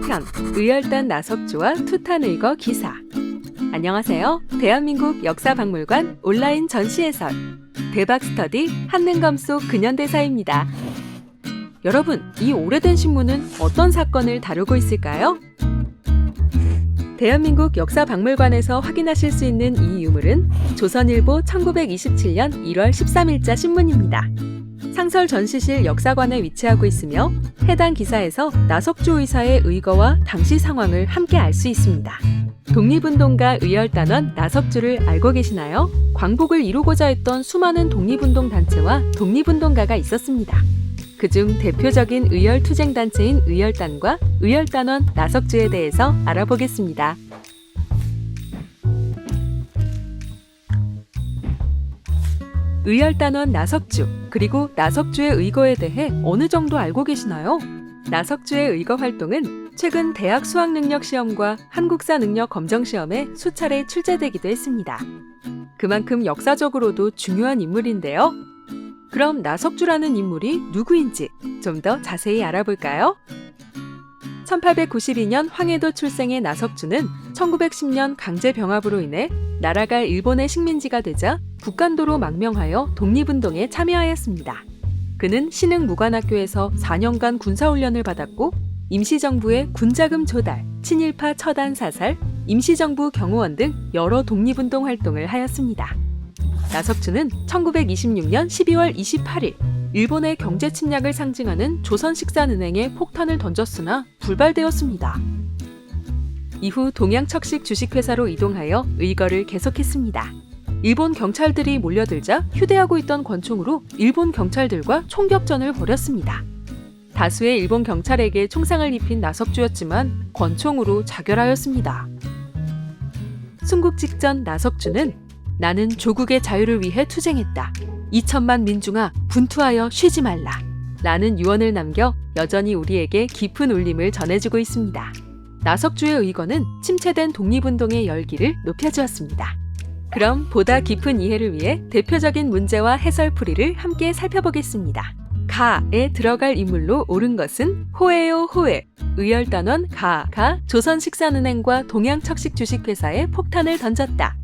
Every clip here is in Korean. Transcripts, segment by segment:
제5편 의열단 나석주와 투탄의거 기사. 안녕하세요. 대한민국 역사박물관 온라인 전시해설 대박스터디 한능검 속 근현대사입니다. 여러분, 이 오래된 신문은 어떤 사건을 다루고 있을까요? 대한민국 역사박물관에서 확인하실 수 있는 이 유물은 조선일보 1927년 1월 13일자 신문입니다. 상설 전시실 역사관에 위치하고 있으며 해당 기사에서 나석주 의사의 의거와 당시 상황을 함께 알 수 있습니다. 독립운동가 의열단원 나석주를 알고 계시나요? 광복을 이루고자 했던 수많은 독립운동 단체와 독립운동가가 있었습니다. 그중 대표적인 의열투쟁단체인 의열단과 의열단원 나석주에 대해서 알아보겠습니다. 의열단원 나석주, 그리고 나석주의 의거에 대해 어느 정도 알고 계시나요? 나석주의 의거 활동은 최근 대학 수학능력시험과 한국사 능력 검정시험에 수차례 출제되기도 했습니다. 그만큼 역사적으로도 중요한 인물인데요. 그럼 나석주라는 인물이 누구인지 좀 더 자세히 알아볼까요? 1892년 황해도 출생의 나석주는 1910년 강제병합으로 인해 나라가 일본의 식민지가 되자 북간도로 망명하여 독립운동에 참여하였습니다. 그는 신흥무관학교에서 4년간 군사훈련을 받았고 임시정부의 군자금 조달, 친일파 처단 사살, 임시정부 경호원 등 여러 독립운동 활동을 하였습니다. 나석주는 1926년 12월 28일 일본의 경제 침략을 상징하는 조선식산은행에 폭탄을 던졌으나 불발되었습니다. 이후 동양척식 주식회사로 이동하여 의거를 계속했습니다. 일본 경찰들이 몰려들자 휴대하고 있던 권총으로 일본 경찰들과 총격전을 벌였습니다. 다수의 일본 경찰에게 총상을 입힌 나석주였지만 권총으로 자결하였습니다. 순국 직전 나석주는 나는 조국의 자유를 위해 투쟁했다. 2천만 민중아 분투하여 쉬지 말라. 라는 유언을 남겨 여전히 우리에게 깊은 울림을 전해주고 있습니다. 나석주의 의거는 침체된 독립운동의 열기를 높여주었습니다. 그럼 보다 깊은 이해를 위해 대표적인 문제와 해설풀이를 함께 살펴보겠습니다. 가에 들어갈 인물로 옳은 것은 호예요 호예. 의열단원 가가 조선식산은행과 동양척식주식회사에 폭탄을 던졌다.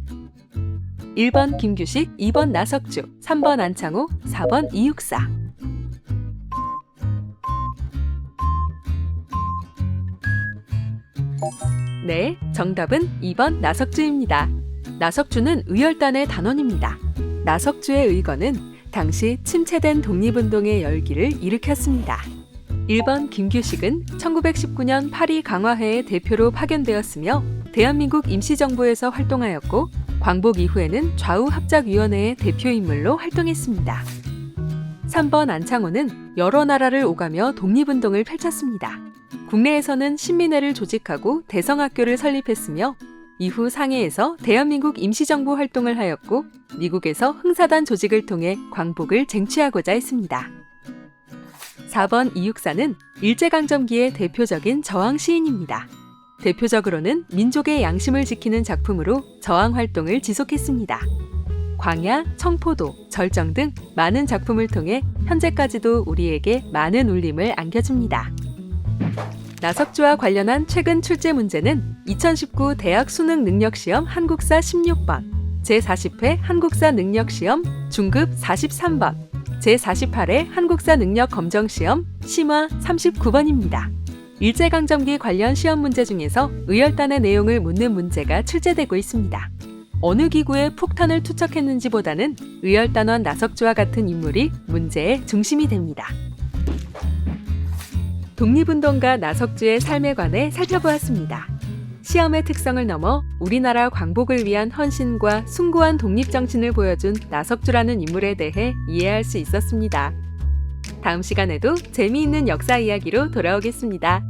1번 김규식, 2번 나석주, 3번 안창호, 4번 이육사. 네, 정답은 2번 나석주입니다. 나석주는 의열단의 단원입니다. 나석주의 의거는 당시 침체된 독립운동의 열기를 일으켰습니다. 1번 김규식은 1919년 파리 강화회의 대표로 파견되었으며 대한민국 임시정부에서 활동하였고 광복 이후에는 좌우합작위원회의 대표인물로 활동했습니다. 3번 안창호는 여러 나라를 오가며 독립운동을 펼쳤습니다. 국내에서는 신민회를 조직하고 대성학교를 설립했으며 이후 상해에서 대한민국 임시정부 활동을 하였고 미국에서 흥사단 조직을 통해 광복을 쟁취하고자 했습니다. 4번 이육사는 일제강점기의 대표적인 저항 시인입니다. 대표적으로는 민족의 양심을 지키는 작품으로 저항 활동을 지속했습니다. 광야, 청포도, 절정 등 많은 작품을 통해 현재까지도 우리에게 많은 울림을 안겨줍니다. 나석주와 관련한 최근 출제 문제는 2019 대학 수능능력시험 한국사 16번, 제40회 한국사 능력시험 중급 43번, 제48회 한국사 능력검정시험 심화 39번입니다. 일제강점기 관련 시험 문제 중에서 의열단의 내용을 묻는 문제가 출제되고 있습니다. 어느 기구에 폭탄을 투척했는지보다는 의열단원 나석주와 같은 인물이 문제의 중심이 됩니다. 독립운동가 나석주의 삶에 관해 살펴보았습니다. 시험의 특성을 넘어 우리나라 광복을 위한 헌신과 숭고한 독립정신을 보여준 나석주라는 인물에 대해 이해할 수 있었습니다. 다음 시간에도 재미있는 역사 이야기로 돌아오겠습니다.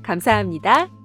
감사합니다.